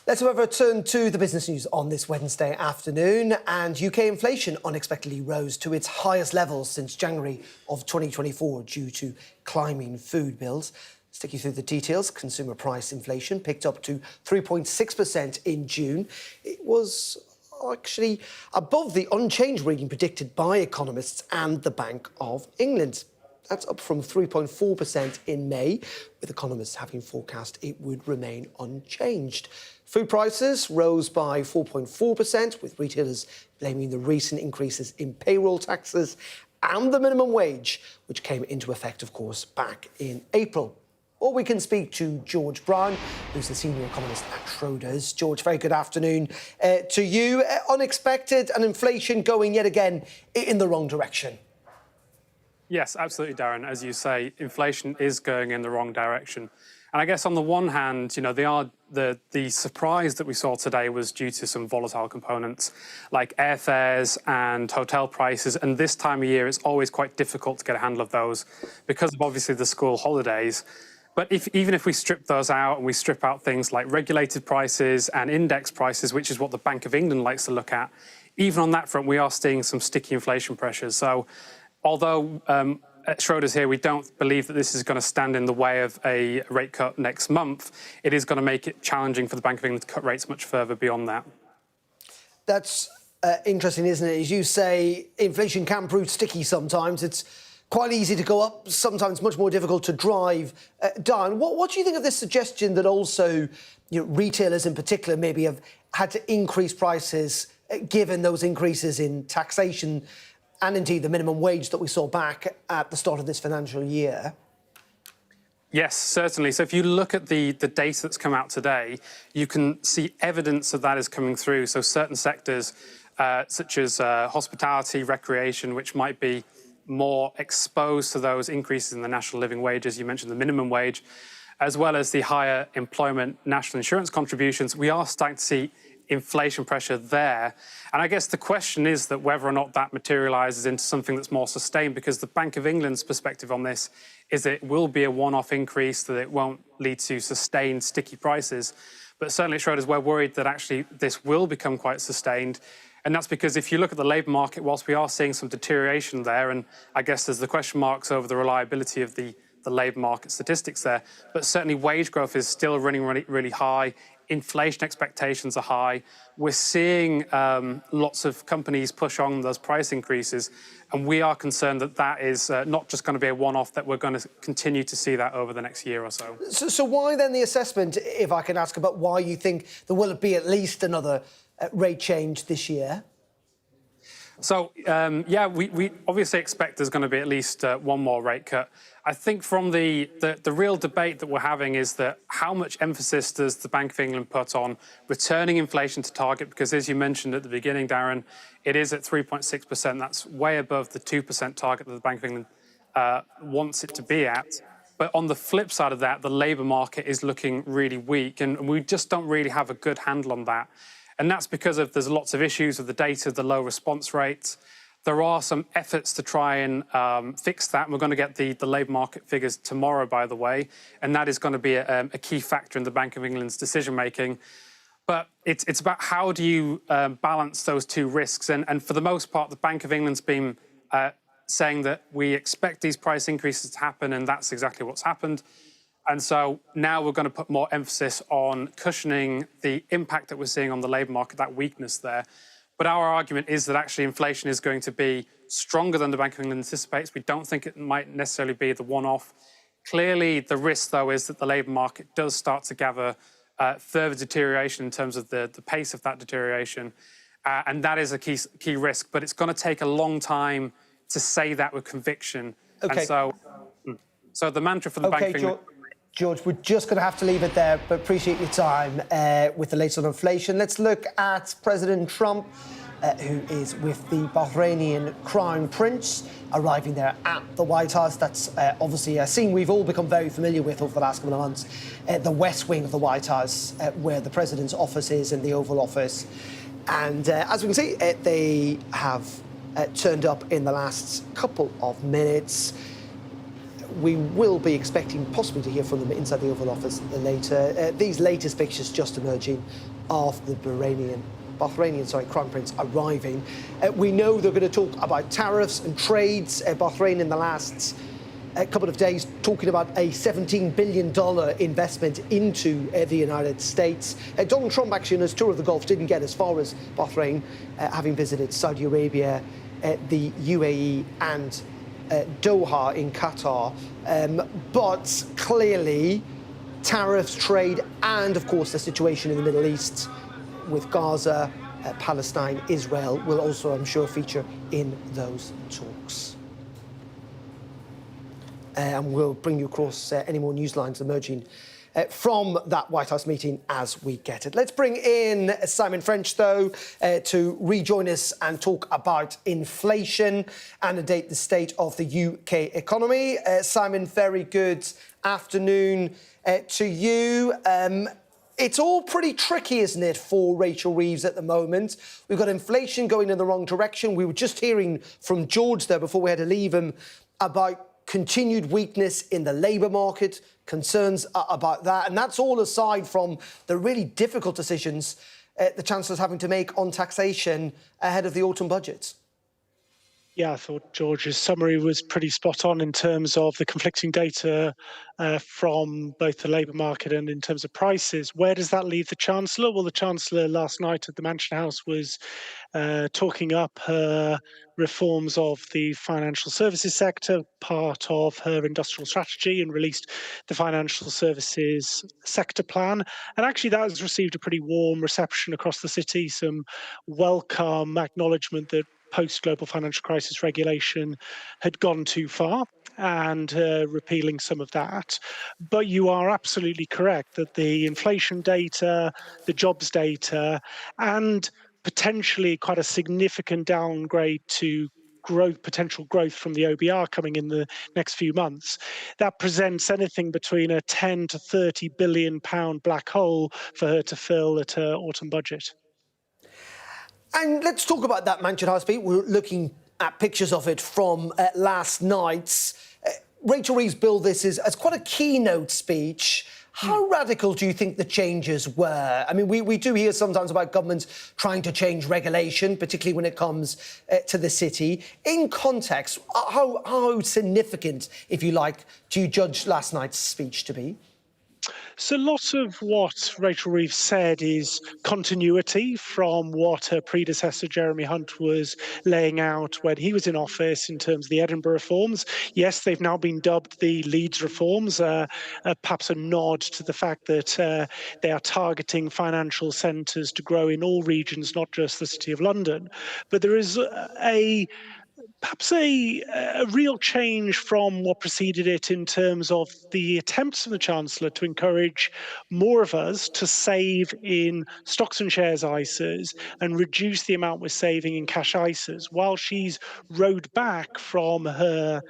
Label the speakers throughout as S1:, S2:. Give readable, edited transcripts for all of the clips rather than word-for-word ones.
S1: Let's, however, turn to the business news on this Wednesday afternoon. And UK inflation unexpectedly rose to its highest levels since January of 2024 due to climbing food bills. Let's take you through the details. Consumer price inflation picked up to 3.6% in June. It was actually above the unchanged reading predicted by economists and the Bank of England. That's up from 3.4% in May, with economists having forecast it would remain unchanged. Food prices rose by 4.4%, with retailers blaming the recent increases in payroll taxes and the minimum wage, which came into effect, of course, back in April. Or we can speak to George Brown, who's the senior economist at Schroders. George, very good afternoon to you. Unexpected and inflation going yet again in the wrong direction.
S2: Yes, absolutely, Darren. As you say, inflation is going in the wrong direction. And I guess on the one hand, the surprise that we saw today was due to some volatile components like airfares and hotel prices. And this time of year, it's always quite difficult to get a handle of those because of obviously the school holidays. But even if we strip those out and we strip out things like regulated prices and index prices, which is what the Bank of England likes to look at, even on that front, we are seeing some sticky inflation pressures. So although at Schroders here, we don't believe that this is going to stand in the way of a rate cut next month, it is going to make it challenging for the Bank of England to cut rates much further beyond that.
S1: That's interesting, isn't it? As you say, inflation can prove sticky sometimes. It's quite easy to go up, sometimes much more difficult to drive down. What do you think of this suggestion that also retailers in particular maybe have had to increase prices given those increases in taxation and indeed the minimum wage that we saw back at the start of this financial year?
S2: Yes, certainly. So if you look at the data that's come out today, you can see evidence of that is coming through. So certain sectors, such as hospitality, recreation, which might be more exposed to those increases in the national living wages, you mentioned the minimum wage, as well as the higher employment national insurance contributions, we are starting to see inflation pressure there. And I guess the question is that whether or not that materialises into something that's more sustained, because the Bank of England's perspective on this is that it will be a one-off increase, that it won't lead to sustained sticky prices. But certainly at Schroders, we're worried that actually this will become quite sustained. And that's because if you look at the labour market, whilst we are seeing some deterioration there, and I guess there's the question marks over the reliability of the labour market statistics there, but certainly wage growth is still running really high. Inflation expectations are high. We're seeing lots of companies push on those price increases, and we are concerned that that is not just going to be a one-off, that we're going to continue to see that over the next year or so.
S1: So why then the assessment, if I can ask about why you think there will be at least another rate change this year?
S2: So, we obviously expect there's going to be at least one more rate cut. I think from the real debate that we're having is that how much emphasis does the Bank of England put on returning inflation to target? Because as you mentioned at the beginning, Darren, it is at 3.6%. That's way above the 2% target that the Bank of England wants it to be at. But on the flip side of that, the labour market is looking really weak, and we just don't really have a good handle on that. And that's because there's lots of issues with the data, the low response rates. There are some efforts to try and fix that. And we're going to get the labour market figures tomorrow, by the way, and that is going to be a key factor in the Bank of England's decision-making. But it's about how do you balance those two risks. And for the most part, the Bank of England's been saying that we expect these price increases to happen, and that's exactly what's happened. And so now we're going to put more emphasis on cushioning the impact that we're seeing on the labour market, that weakness there. But our argument is that actually inflation is going to be stronger than the Bank of England anticipates. We don't think it might necessarily be the one-off. Clearly, the risk, though, is that the labour market does start to gather further deterioration in terms of the pace of that deterioration. And that is a key risk. But it's going to take a long time to say that with conviction.
S1: Okay.
S2: And so the mantra for the Bank of England...
S1: George, we're just going to have to leave it there, but appreciate your time with the latest on inflation. Let's look at President Trump, who is with the Bahraini Crown Prince, arriving there at the White House. That's obviously a scene we've all become very familiar with over the last couple of months. The West Wing of the White House, where the President's office is in the Oval Office. And as we can see, they have turned up in the last couple of minutes. We will be expecting possibly to hear from them inside the Oval Office later. These latest pictures just emerging of the Bahrainian Crown Prince arriving. We know they're going to talk about tariffs and trades. Bahrain in the last couple of days talking about a $17 billion investment into the United States. Donald Trump, actually, on his tour of the Gulf, didn't get as far as Bahrain, having visited Saudi Arabia, the UAE and Doha in Qatar. But clearly, tariffs, trade, and, of course, the situation in the Middle East with Gaza, Palestine, Israel will also, I'm sure, feature in those talks. And we'll bring you across any more news lines emerging from that White House meeting as we get it. Let's bring in Simon French, though, to rejoin us and talk about inflation and the state of the UK economy. Simon, very good afternoon to you. It's all pretty tricky, isn't it, for Rachel Reeves at the moment? We've got inflation going in the wrong direction. We were just hearing from George there before we had to leave him about continued weakness in the labour market, concerns about that. And that's all aside from the really difficult decisions the Chancellor's having to make on taxation ahead of the autumn budget.
S3: Yeah, I thought George's summary was pretty spot on in terms of the conflicting data from both the labour market and in terms of prices. Where does that leave the Chancellor? Well, the Chancellor last night at the Mansion House was talking up her reforms of the financial services sector, part of her industrial strategy, and released the financial services sector plan. And actually that has received a pretty warm reception across the city, some welcome acknowledgement that post-global financial crisis regulation had gone too far and repealing some of that. But you are absolutely correct that the inflation data, the jobs data, and potentially quite a significant downgrade to potential growth from the OBR coming in the next few months, that presents anything between a 10 to 30 billion pound black hole for her to fill at her autumn budget.
S1: And let's talk about that Mansion House speech. We're looking at pictures of it from last night's. Rachel Reeves billed this as quite a keynote speech. How radical do you think the changes were? I mean, we do hear sometimes about governments trying to change regulation, particularly when it comes to the city. In context, how significant, if you like, do you judge last night's speech to be?
S3: So a lot of what Rachel Reeves said is continuity from what her predecessor Jeremy Hunt was laying out when he was in office in terms of the Edinburgh reforms. Yes, they've now been dubbed the Leeds reforms, perhaps a nod to the fact that they are targeting financial centres to grow in all regions, not just the City of London. But there is perhaps a real change from what preceded it in terms of the attempts of the Chancellor to encourage more of us to save in stocks and shares ISAs and reduce the amount we're saving in cash ISAs, while she's rowed back from her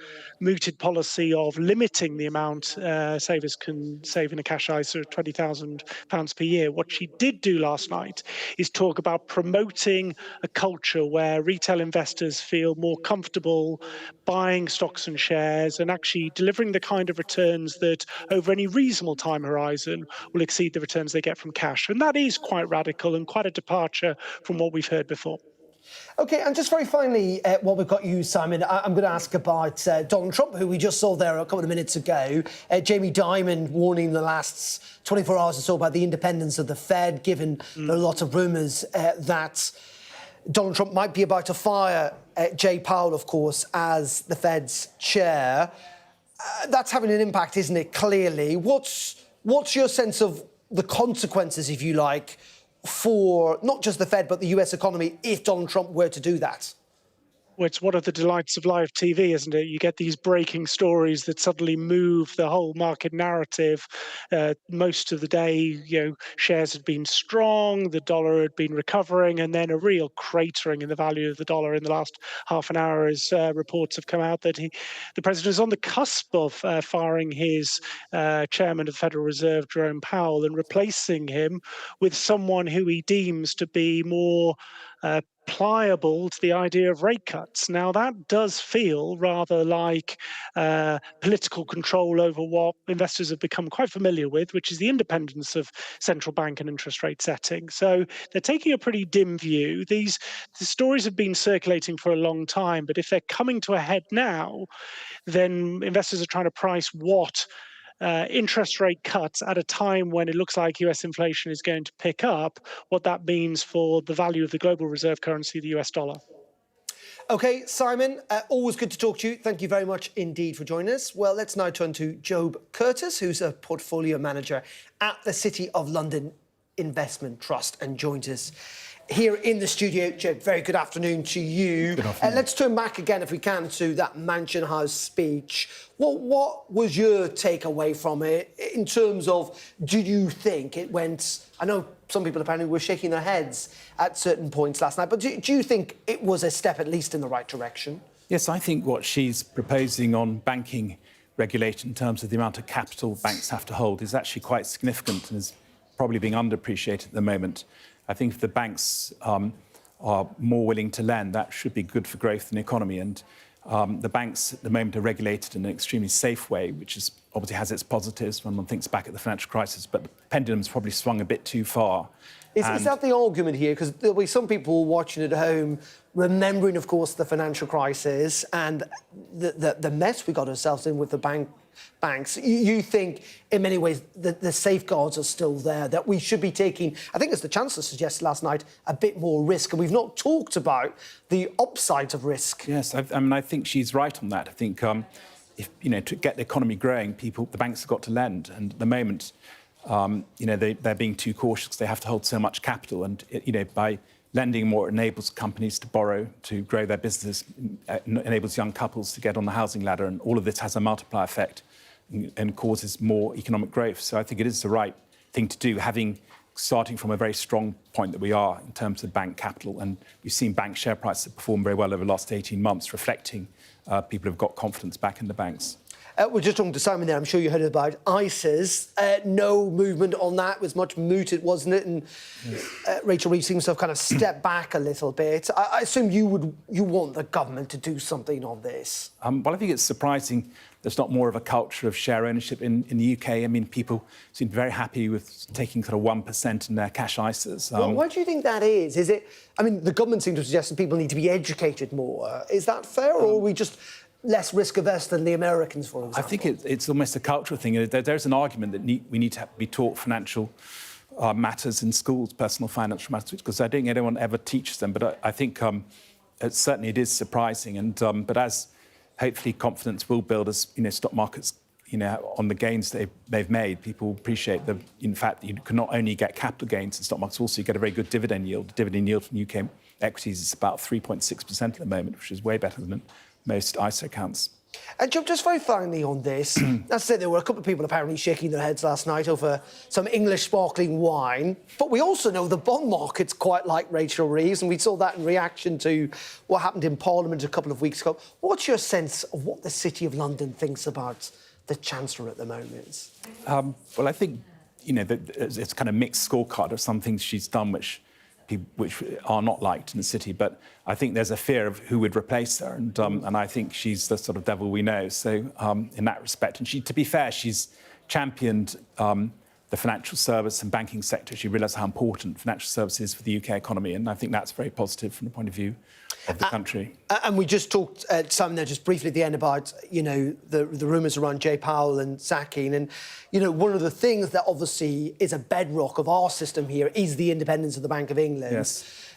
S3: mooted policy of limiting the amount savers can save in a cash ISA of £20,000 per year. What she did do last night is talk about promoting a culture where retail investors feel more comfortable buying stocks and shares and actually delivering the kind of returns that over any reasonable time horizon will exceed the returns they get from cash. And that is quite radical and quite a departure from what we've heard before.
S1: OK, and just very finally, while we've got you, Simon, I'm going to ask about Donald Trump, who we just saw there a couple of minutes ago. Jamie Dimon warning in the last 24 hours or so about the independence of the Fed, given a lot of rumours that Donald Trump might be about to fire Jay Powell, of course, as the Fed's chair. That's having an impact, isn't it, clearly? What's your sense of the consequences, if you like, for not just the Fed, but the US economy if Donald Trump were to do that?
S3: Well, it's one of the delights of live TV, isn't it? You get these breaking stories that suddenly move the whole market narrative. Most of the day, shares had been strong, the dollar had been recovering, and then a real cratering in the value of the dollar in the last half an hour as reports have come out that the president is on the cusp of firing his chairman of the Federal Reserve, Jerome Powell, and replacing him with someone who he deems to be more pliable to the idea of rate cuts. Now, that does feel rather like political control over what investors have become quite familiar with, which is the independence of central bank and interest rate setting. So they're taking a pretty dim view. The stories have been circulating for a long time, but if they're coming to a head now, then investors are trying to price what interest rate cuts at a time when it looks like US inflation is going to pick up, what that means for the value of the global reserve currency, the US dollar.
S1: OK, Simon, always good to talk to you. Thank you very much indeed for joining us. Well, let's now turn to Job Curtis, who's a portfolio manager at the City of London Investment Trust and joins us here in the studio. Job, very good afternoon to you.
S4: Good afternoon.
S1: Let's turn back again, if we can, to that Mansion House speech. What was your takeaway from it in terms of, do you think it went... I know some people apparently were shaking their heads at certain points last night, but do you think it was a step at least in the right direction?
S4: Yes, I think what she's proposing on banking regulation in terms of the amount of capital banks have to hold is actually quite significant and is probably being underappreciated at the moment. I think if the banks are more willing to lend, that should be good for growth in the economy. And the banks at the moment are regulated in an extremely safe way, which is, obviously has its positives when one thinks back at the financial crisis, but the pendulum's probably swung a bit too far.
S1: Is that the argument here? Because there'll be some people watching at home remembering, of course, the financial crisis and the mess we got ourselves in with the banks. You think, in many ways, the safeguards are still there, that we should be taking, I think as the Chancellor suggested last night, a bit more risk. And we've not talked about the upsides of risk.
S4: Yes, I think she's right on that. I think if, to get the economy growing, the banks have got to lend. And at the moment, they're being too cautious because they have to hold so much capital. And, by lending more, it enables companies to borrow, to grow their business, enables young couples to get on the housing ladder. And all of this has a multiplier effect and causes more economic growth. So I think it is the right thing to do, starting from a very strong point that we are in terms of bank capital. And we've seen bank share prices perform very well over the last 18 months, reflecting people have got confidence back in the banks.
S1: We're just talking to Simon there. I'm sure you heard about ISAs. No movement on that. It was much mooted, wasn't it? And Rachel Reeves seems to have kind of stepped back a little bit. I assume you want the government to do something on this.
S4: Well, I think it's surprising there's not more of a culture of share ownership in the UK. I mean, people seem very happy with taking sort of 1% in their cash ISAs.
S1: Well, why do you think that is? Is it... I mean, the government seems to suggest that people need to be educated more. Is that fair, or are we just less risk-averse than the Americans, for example?
S4: I think it's almost a cultural thing. There's an argument that we need to be taught financial matters in schools, personal financial matters, because I don't think anyone ever teaches them. But I think certainly it is surprising. And but as hopefully confidence will build as stock markets, on the gains they've made, people appreciate in fact, you can not only get capital gains in stock markets, also you get a very good dividend yield. The dividend yield from UK equities is about 3.6% at the moment, which is way better than most ISA accounts.
S1: And just very finally on this, as I said, there were a couple of people apparently shaking their heads last night over some English sparkling wine. But we also know the bond market's quite like Rachel Reeves, and we saw that in reaction to what happened in Parliament a couple of weeks ago. What's your sense of what the City of London thinks about the Chancellor at the moment?
S4: Well, I think, it's kind of mixed scorecard of some things she's done which are not liked in the city, but I think there's a fear of who would replace her, and I think she's the sort of devil we know. So in that respect, and to be fair, she's championed the financial service and banking sector. She realised how important financial services is for the UK economy, and I think that's very positive from the point of view of the country. And
S1: we just talked, Simon, there just briefly at the end about, the rumours around Jay Powell and sacking. And, one of the things that obviously is a bedrock of our system here is the independence of the Bank of England.
S4: Yes.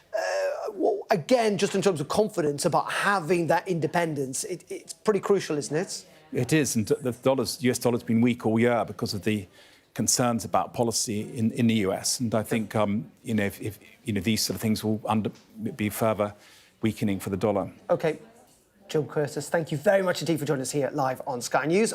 S1: Again, just in terms of confidence about having that independence, it's pretty crucial, isn't it?
S4: It is, and the US dollar's been weak all year because of the concerns about policy in the US. And I think, if these sort of things will be further weakening for the dollar.
S1: OK. Job Curtis, thank you very much indeed for joining us here live on Sky News.